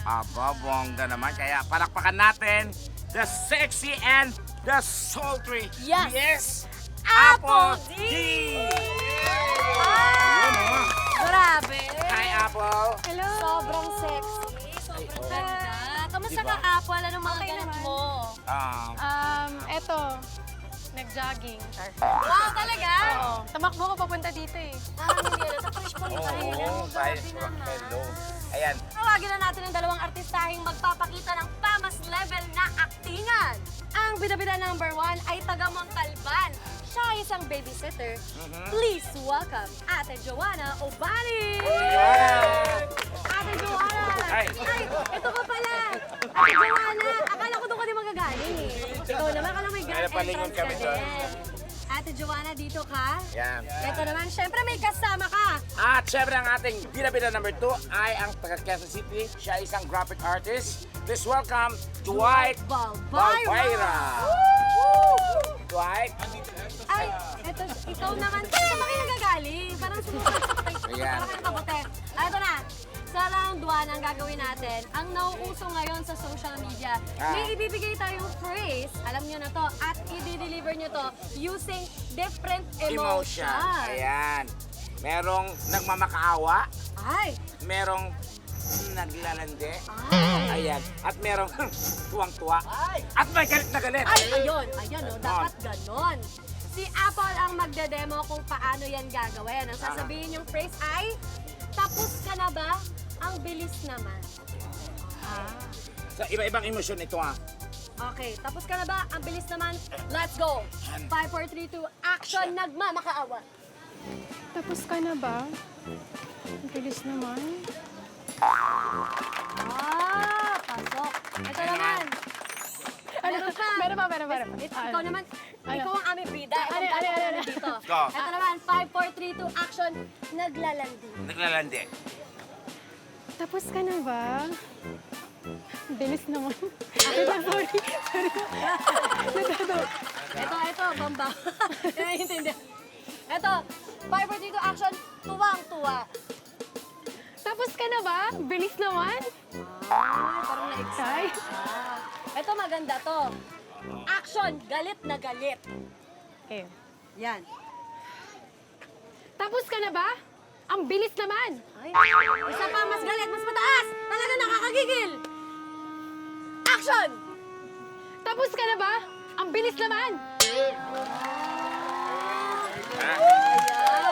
Aba, bongga naman. Kaya palakpakan natin the sexy and the sultry. Yes. Apple D! Ay! Grabe! Hi, Apple. Hello! Sobrang sexy. Sobrang ganda. Kamusta Diba? ka, Apple? Anong mga ganap mo? Eto, nag-jogging. Wow, talaga? Oo. Tamakbo ko papunta dito eh. Hindi na. Sa fresh pa rin tayo. Oo, tayo. Hello. Ayan. Tawagin na natin ang dalawang artistahing magpapakita ng pamas level na aktingan. Ang bida-bida number 1 ay taga Montalban. Siya ay isang babysitter. Please welcome Ate Joanna Obani! Ate Joanna! Hi. Ay, ito ka pala! Ate Joanna! Akala ko doon ka din magagaling eh. Ikaw naman, akala may Kaya grand palingon entrance ka kami doon. din. Ate Joanna, dito ka. Yan. Ito naman, syempre may kasama ka. At syempre ang ating bida-bida number 2 ay ang taga Quezon City. Siya ay isang graphic artist. Please welcome Dwight Balvaira. Dwight. Ay, eto, ikaw naman. Saan ba kayo nagagaling? Parang sumusunod. Ayan. Parang kayo kabote. Ay, ito na. Sa round 1 ang gagawin natin, ang nauuso ngayon sa social media, may ibibigay tayong phrase, alam nyo na to, at i-deliver nyo to using different Emotion. emotions. Ayan. Merong nagmamakaawa. Ay! Merong naglalandi. Ay! Ayan. At merong tuwang-tuwa. At may galit na galit. Ay, ayun. Ayan, oh, dapat ganon. Si Apple ang magdedemo kung paano yan gagawin. Ang sasabihin yung phrase ay, tapos ka na ba? Ang bilis naman. So, iba-ibang emosyon ito Okay, tapos ka na ba? Ang bilis naman. Let's go! 5, 4, 3, 2, action! Nagmamakaawa. Tapos ka na ba? Ang bilis naman. Pasok. Ito naman. Meron pa. Meron pa. Ikaw naman, ikaw ang aming bida. Ano? Dito. Go. Ito naman, 5, 4, 3, 2, action! Naglalandi. Naglalandi. Tapos ka na ba? Ang bilis naman. Sorry. Ito, bamba. Naiintindihan. Ito, 5, 4, 3, 2, action! Tuwang-tuwa. Tapos ka na ba? Ang bilis naman. Parang na-excite. Ay. Ito maganda to. Action! Galit na galit. Okay. Yan. Tapos ka na ba? Ang bilis naman. Ay, isa pa, mas galit, mas mataas! Talaga nakakagigil! Action! Tapos ka na ba? Ang bilis naman.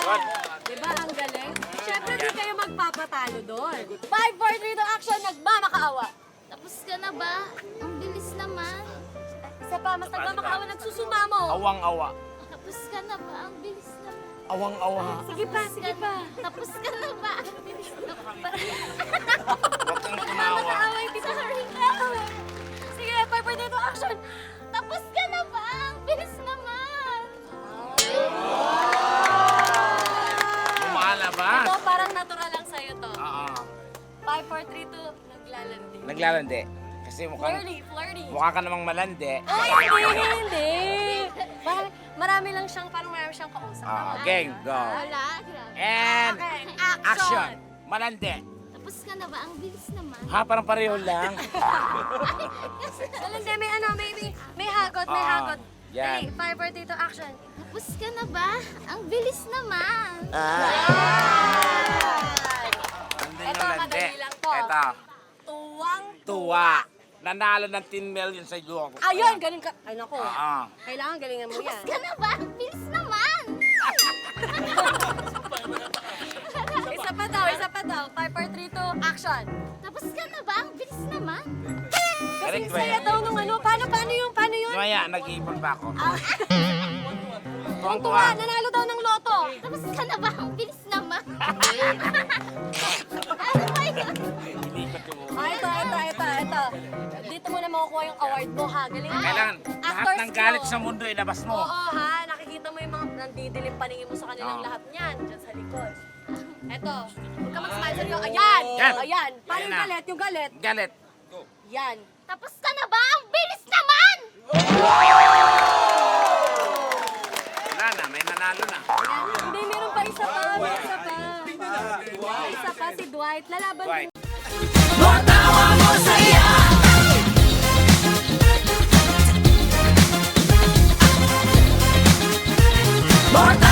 Good. Diba ang galing? Siyempre, di kayo magpapatalo doon. 5, 4, 3, 2, action! Nagmamakaawa! Tapos ka na ba? Ang bilis naman. Isa pa, mas nagmamakaawa, nagsusumamo. Awang-awa. Tapos ka na ba? Ang bilis naman. Awang-awa. Sige pa, sige pa. Tapos ka na ba? Ang bilis naman. Huwag kang tumawa. Nagmamakaawa, hindi sa rin. Sige, 5, 4, 3, 2, action! Tapos ka na ba? Ang bilis naman. Lumalabas. Ito, parang natural lang sa'yo to. 5, 4, 3, 2, naglalandi. Naglalandi. Kasi mukhang Flirty. mukha ka namang malandi. Ay, hindi. Marami lang siyang, parang marami siyang kausap. Game, go. Wala. Grabe. And Okay, action. Malandi. Tapos ka na ba? Ang bilis naman. Ha, parang pareho lang. Hindi, may hagot, may hagot. Yan. 3, 5, 4, 3, 2, action. Tapos ka na ba? Ang bilis naman. Nandun Ito, yung landi. madali lang to. Ito. Tuwang. Tuwa. Nanalo ng 10 million sa joke. Ayun, ganun ka. Ay, naku. Ah. Kailangan galingan mo Tapos yan. ka na ba? Ang bilis naman. Isa pa daw. 5, 4, 3, 2, action. Tapos ka na ba? Ang bilis naman. Kasi Correct ba saya yan? daw nung ano. Paano yun? Maya, nag-iipon pa ako. Tuwa, nanalo daw ng loto. Tapos ka na ba? Ang bilis naman. Ano ba yun? Ilipat ko muna. Ito. Dito mo na makukuha yung award mo, ha? Galing mo. Kailangan, lahat Actors ng galit mo. sa mundo ilabas mo. Oo, ha? Nakikita mo yung mga nandidilim paningin mo sa kanilang Oo. lahat niyan. Diyan sa likod. Eto. Huwag ka mag-smile sa iyo. Ayan! Yan. Ayan. Paano Ayan yung na. galit? Yung galit. Galit. Yan. Tapos ka na ba? Ang bilis naman. Wala na, may nanalo na. Hindi, meron pa isa pa. May isa pa. May isa pa si Dwight. Lalaban Dwight. din. More tawa, more saya. More tawa.